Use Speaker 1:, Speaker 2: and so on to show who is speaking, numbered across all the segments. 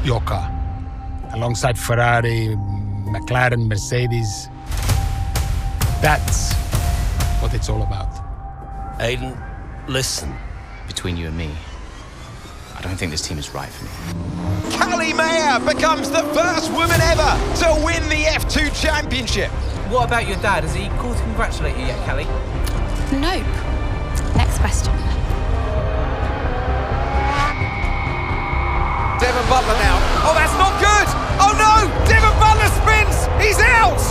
Speaker 1: your car. Alongside Ferrari, McLaren, Mercedes. That's what it's all about.
Speaker 2: Aiden, listen.
Speaker 3: Between you and me, I don't think this team is right for me.
Speaker 4: Callie Mayer becomes the first woman ever to win the F2 championship.
Speaker 5: What about your dad? Has he called to congratulate you yet, Callie?
Speaker 6: Nope. Next question.
Speaker 4: Devon Butler now. Oh, that's not good! Oh no! Devon Butler spins! He's out!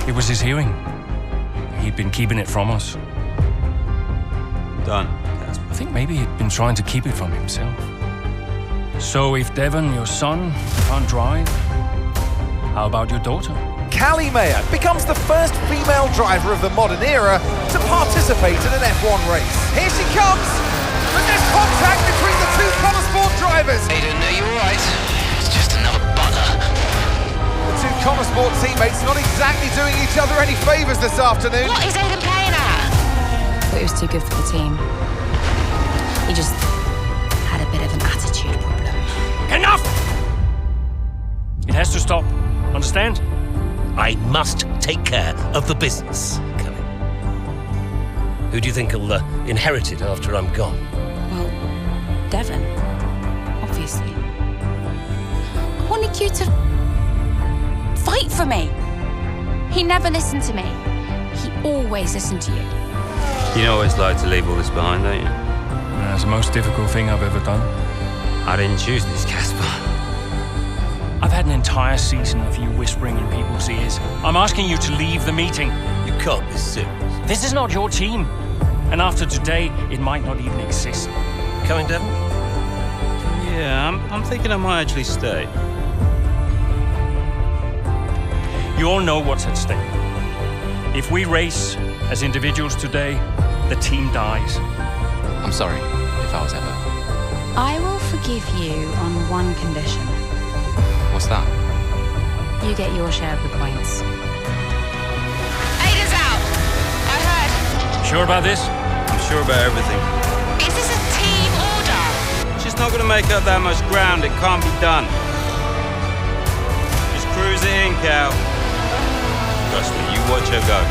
Speaker 7: It was his hearing. He'd been keeping it from us.
Speaker 8: Done.
Speaker 7: I think maybe he'd been trying to keep it from himself. So if Devon, your son, can't drive, how about your daughter?
Speaker 4: Callie Mayer becomes the first female driver of the modern era to participate in an F1 race. Here she comes! But there's contact between the two Konnersport drivers!
Speaker 3: Aiden, are you alright? It's just another Butler.
Speaker 4: The two Konnersport teammates not exactly doing each other any favours this afternoon.
Speaker 6: What is Aiden playing at? Thought he was too good for the team. He just had a bit of an attitude problem.
Speaker 7: Enough! It has to stop. Understand?
Speaker 2: I must take care of the business, Callie. Who do you think will inherit it after I'm gone?
Speaker 6: Well, Devon, obviously. I wanted you to fight for me. He never listened to me. He always listened to you.
Speaker 8: You know always like to leave all this behind, don't you?
Speaker 7: That's the most difficult thing I've ever done.
Speaker 8: I didn't choose this, Casper.
Speaker 7: I've had an entire season of you whispering in people's ears. I'm asking you to leave the meeting.
Speaker 2: You can't be serious.
Speaker 7: This is not your team. And after today, it might not even exist.
Speaker 2: Coming, Devon?
Speaker 8: Yeah, I'm thinking I might actually stay.
Speaker 7: You all know what's at stake. If we race as individuals today, the team dies.
Speaker 3: I'm sorry if I was ever.
Speaker 6: I will forgive you on one condition.
Speaker 3: What's that?
Speaker 6: You get your share of the points. Aiden's out! I heard.
Speaker 7: Sure about this?
Speaker 8: I'm sure about everything.
Speaker 6: Is this a team order?
Speaker 8: She's not going to make up that much ground. It can't be done. Just cruise it in, Cal. Trust me, you watch her go.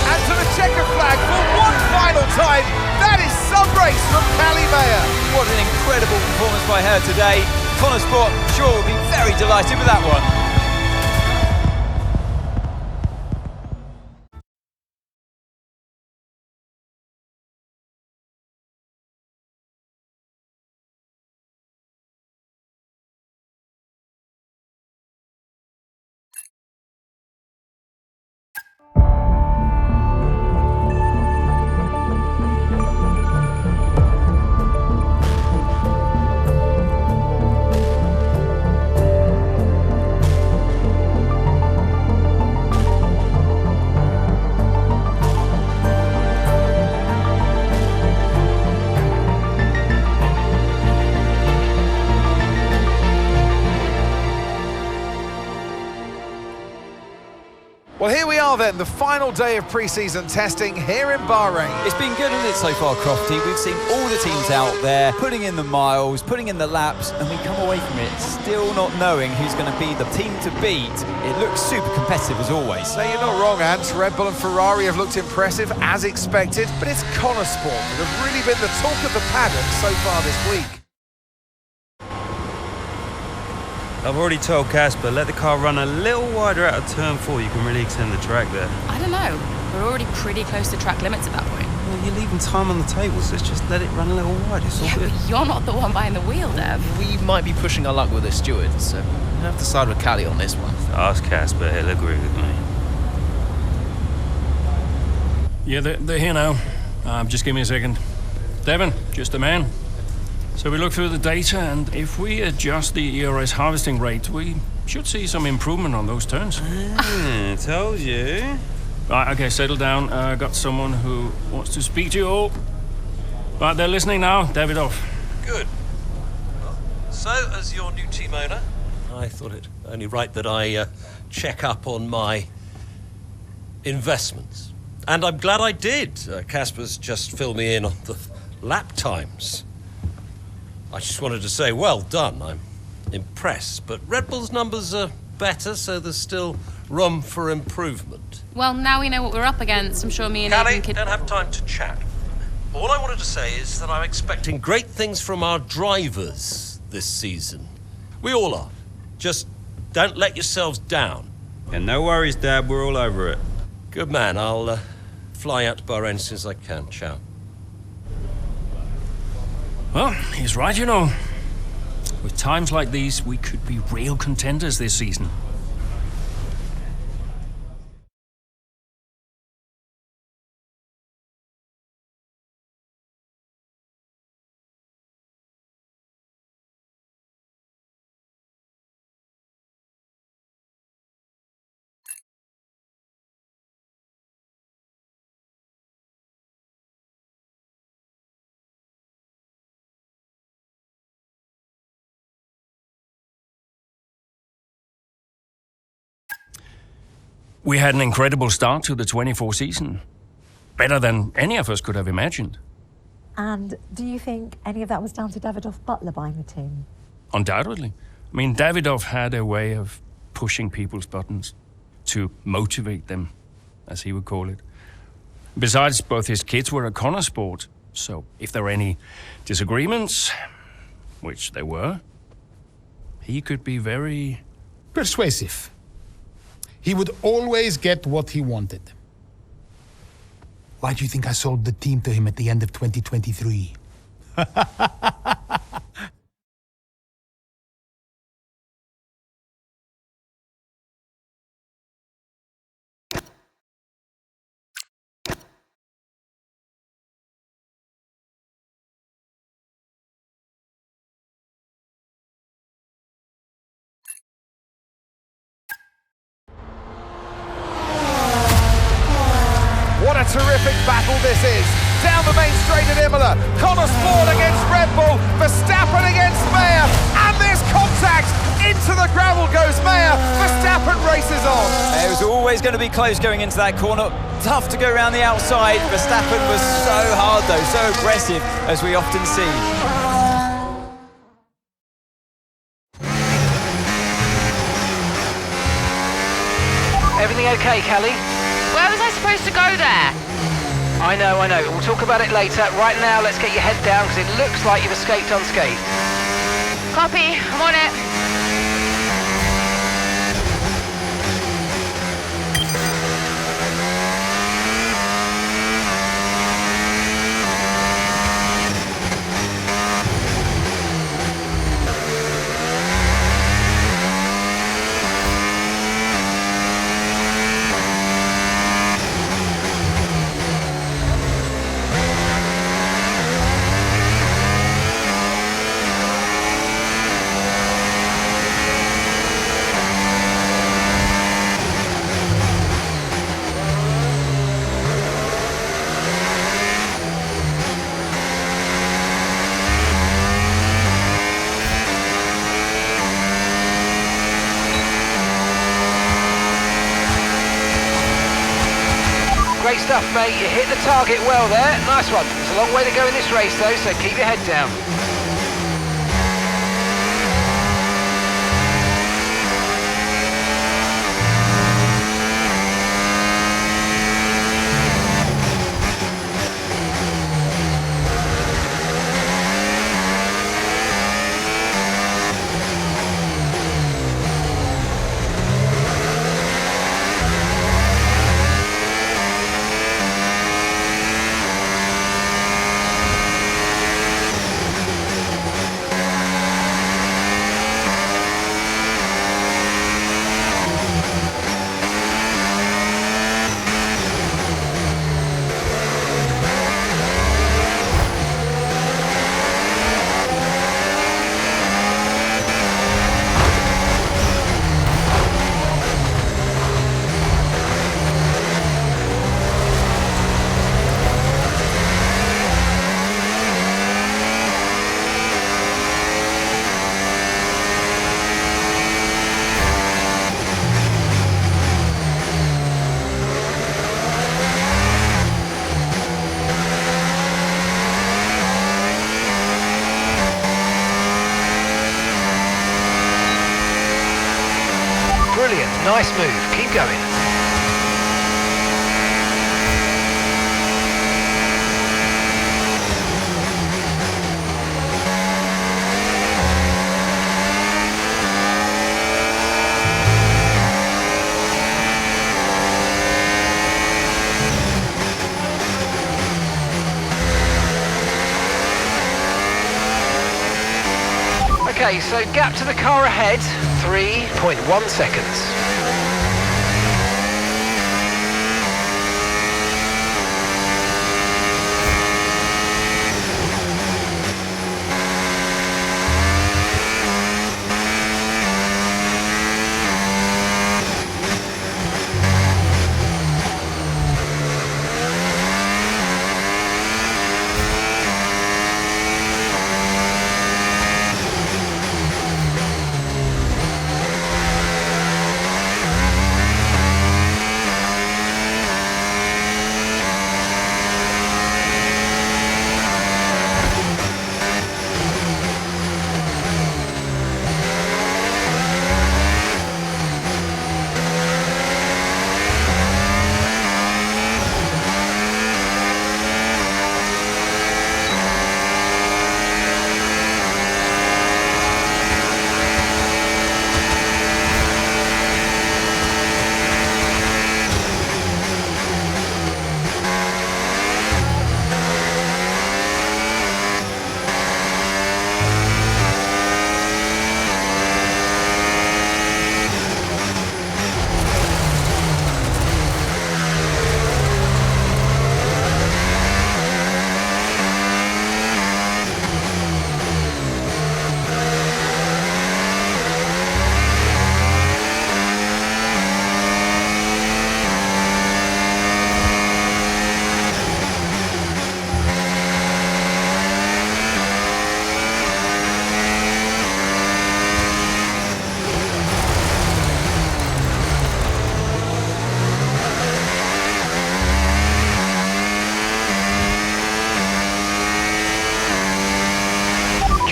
Speaker 4: And to the checker flag for one final time. That is some race from Callie Mayer.
Speaker 5: What an incredible performance by her today. Konnersport sure will be very delighted with that one.
Speaker 4: Well, here we are then, the final day of pre-season testing here in Bahrain.
Speaker 5: It's been good, hasn't it, so far, Crofty? We've seen all the teams out there, putting in the miles, putting in the laps, and we come away from it still not knowing who's going to be the team to beat. It looks super competitive as always.
Speaker 4: Now, you're not wrong, Ant. Red Bull and Ferrari have looked impressive, as expected, but it's Konnersport that have really been the talk of the paddock so far this week.
Speaker 8: I've already told Casper, let the car run a little wider out of turn 4. You can really extend the track there.
Speaker 6: I don't know. We're already pretty close to track limits at that point.
Speaker 8: Well, you're leaving time on the table, so just let it run a little wide. It's all good.
Speaker 6: But you're not the one behind the wheel, Dev.
Speaker 3: We might be pushing our luck with the steward, so we'll have to side with Callie on this one.
Speaker 8: Ask Casper, he'll agree with me.
Speaker 7: Yeah, they're here now. Just give me a second. Devon, just a man. So we look through the data, and if we adjust the ERS harvesting rate, we should see some improvement on those turns.
Speaker 8: Told you.
Speaker 7: Right, okay, settle down. Got someone who wants to speak to you all. Right, they're listening now. David off.
Speaker 2: Good. Well, so, as your new team owner, I thought it only right that I check up on my investments. And I'm glad I did. Casper's just filled me in on the lap times. I just wanted to say, well done. I'm impressed, but Red Bull's numbers are better, so there's still room for improvement.
Speaker 6: Well, now we know what we're up against. I'm sure me and
Speaker 2: Callie,
Speaker 6: Aidan could...
Speaker 2: don't have time to chat. All I wanted to say is that I'm expecting great things from our drivers this season. We all are. Just don't let yourselves down.
Speaker 8: And no worries, Dad, we're all over it.
Speaker 2: Good man. I'll fly out to Bahrain as soon as I can. Ciao.
Speaker 7: Well, he's right, you know. With times like these, we could be real contenders this season. We had an incredible start to the 24 season. Better than any of us could have imagined.
Speaker 9: And do you think any of that was down to Davidoff Butler buying the team?
Speaker 7: Undoubtedly. I mean, Davidoff had a way of pushing people's buttons to motivate them, as he would call it. Besides, both his kids were at Konnersport, so if there were any disagreements, which there were, he could be very...
Speaker 1: persuasive. He would always get what he wanted. Why do you think I sold the team to him at the end of 2023?
Speaker 4: What a terrific battle this is. Down the main straight at Imola. Konnersport against Red Bull. Verstappen against Mayer. And there's contact. Into the gravel goes Mayer. Verstappen races on.
Speaker 5: It was always going to be close going into that corner. Tough to go around the outside. Verstappen was so hard though, so aggressive, as we often see.
Speaker 10: Everything okay, Callie?
Speaker 6: Where was I supposed to go there?
Speaker 10: I know. We'll talk about it later. Right now, let's get your head down because it looks like you've escaped unscathed.
Speaker 6: Copy, I'm on it.
Speaker 10: Great stuff, mate. You hit the target well there. Nice one. There's a long way to go in this race, though, so keep your head down. Nice move, keep going. Okay, so gap to the car ahead, 3.1 seconds.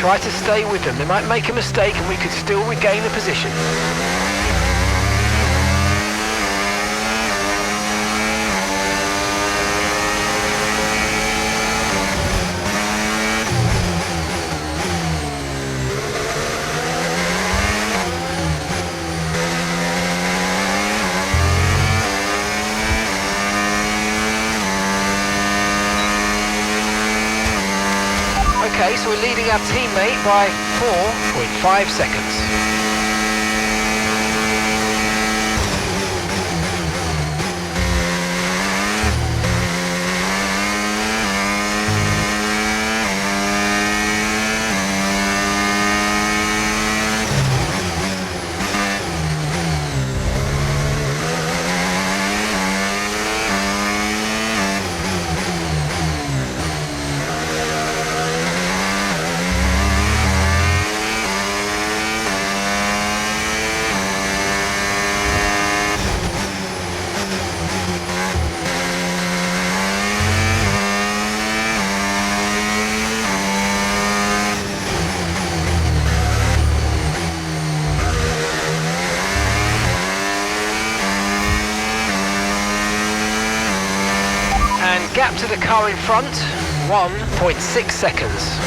Speaker 10: Try to stay with them. They might make a mistake and we could still regain the position. Okay, so we're leading our teammate by 4.5 seconds. Gap to the car in front, 1.6 seconds.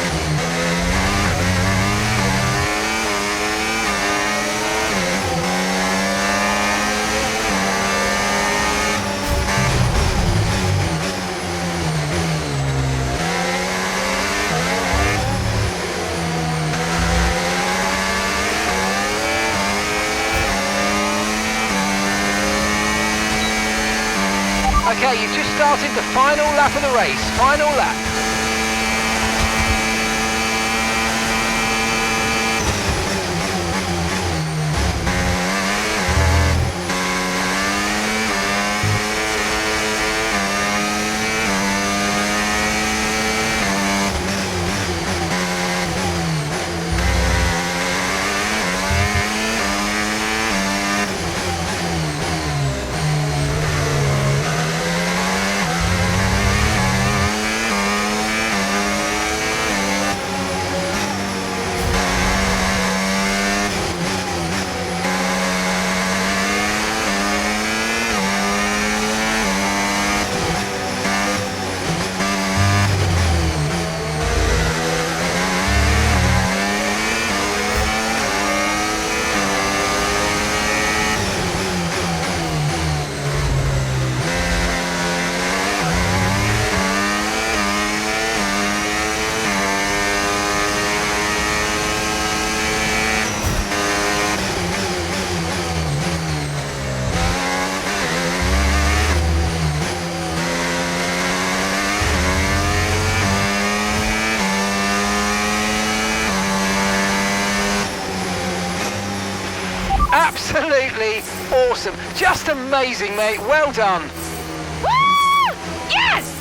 Speaker 10: Okay, you've just started the final lap of the race. Final lap. Absolutely awesome. Just amazing, mate. Well done.
Speaker 6: Woo! Yes!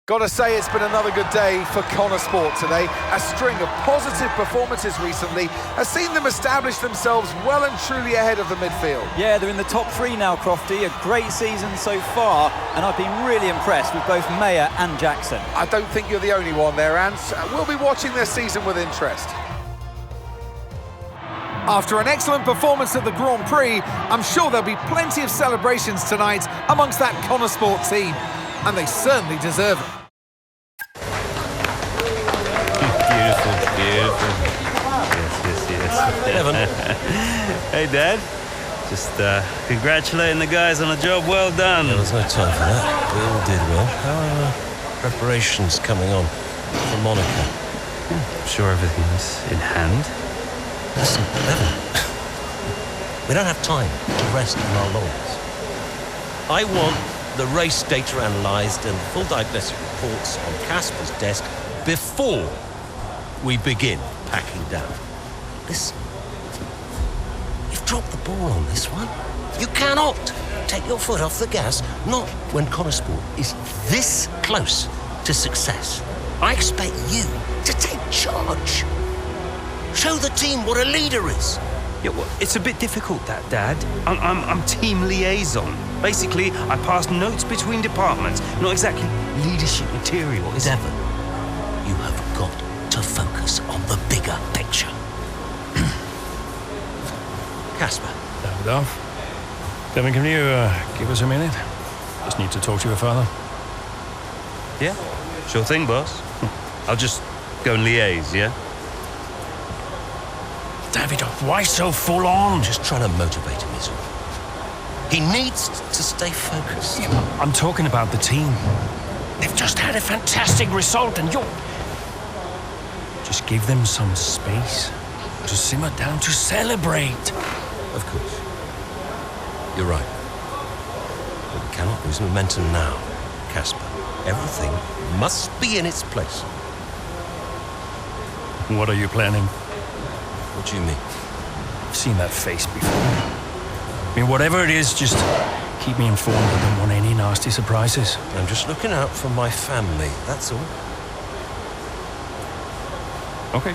Speaker 4: Gotta say, it's been another good day for Konnersport today. A string of positive performances recently has seen them establish themselves well and truly ahead of the midfield.
Speaker 5: Yeah, they're in the top 3 now, Crofty. A great season so far, and I've been really impressed with both Mayer and Jackson.
Speaker 4: I don't think you're the only one there, Ants. We'll be watching their season with interest. After an excellent performance at the Grand Prix, I'm sure there'll be plenty of celebrations tonight amongst that Konnersport team, and they certainly deserve it.
Speaker 8: Beautiful. Yes.
Speaker 2: Evan.
Speaker 8: Hey, Dad. Just congratulating the guys on a job well done.
Speaker 2: Yeah, there's no time for that. We all did well. How are preparations coming on for Monaco?
Speaker 8: I'm sure everything's in hand.
Speaker 2: Listen, Evan. We don't have time to rest on our laurels. I want the race data analysed and full diagnostic reports on Casper's desk before we begin packing down. Listen, you've dropped the ball on this one. You cannot take your foot off the gas, not when Konnersport is this close to success. I expect you to take charge. Show the team what a leader is.
Speaker 8: Yeah, well, it's a bit difficult, that, Dad. I'm team liaison. Basically, I pass notes between departments, not exactly leadership material.
Speaker 2: Devon, you have got to focus on the bigger picture. Casper.
Speaker 7: Devon, can you give us a minute? Just need to talk to your father.
Speaker 8: Yeah, sure thing, boss. I'll just go and liaise, yeah?
Speaker 7: Davidoff, why so full on?
Speaker 2: Just trying to motivate him, is all. He needs to stay focused.
Speaker 7: Yeah, I'm talking about the team. They've just had a fantastic result, and you're... Just give them some space to simmer down, to celebrate.
Speaker 2: Of course. You're right. But we cannot lose momentum now, Casper. Everything must be in its place.
Speaker 7: What are you planning?
Speaker 2: What do you mean?
Speaker 7: I've seen that face before. I mean, whatever it is, just keep me informed. I don't want any nasty surprises.
Speaker 2: I'm just looking out for my family, that's all.
Speaker 7: Okay.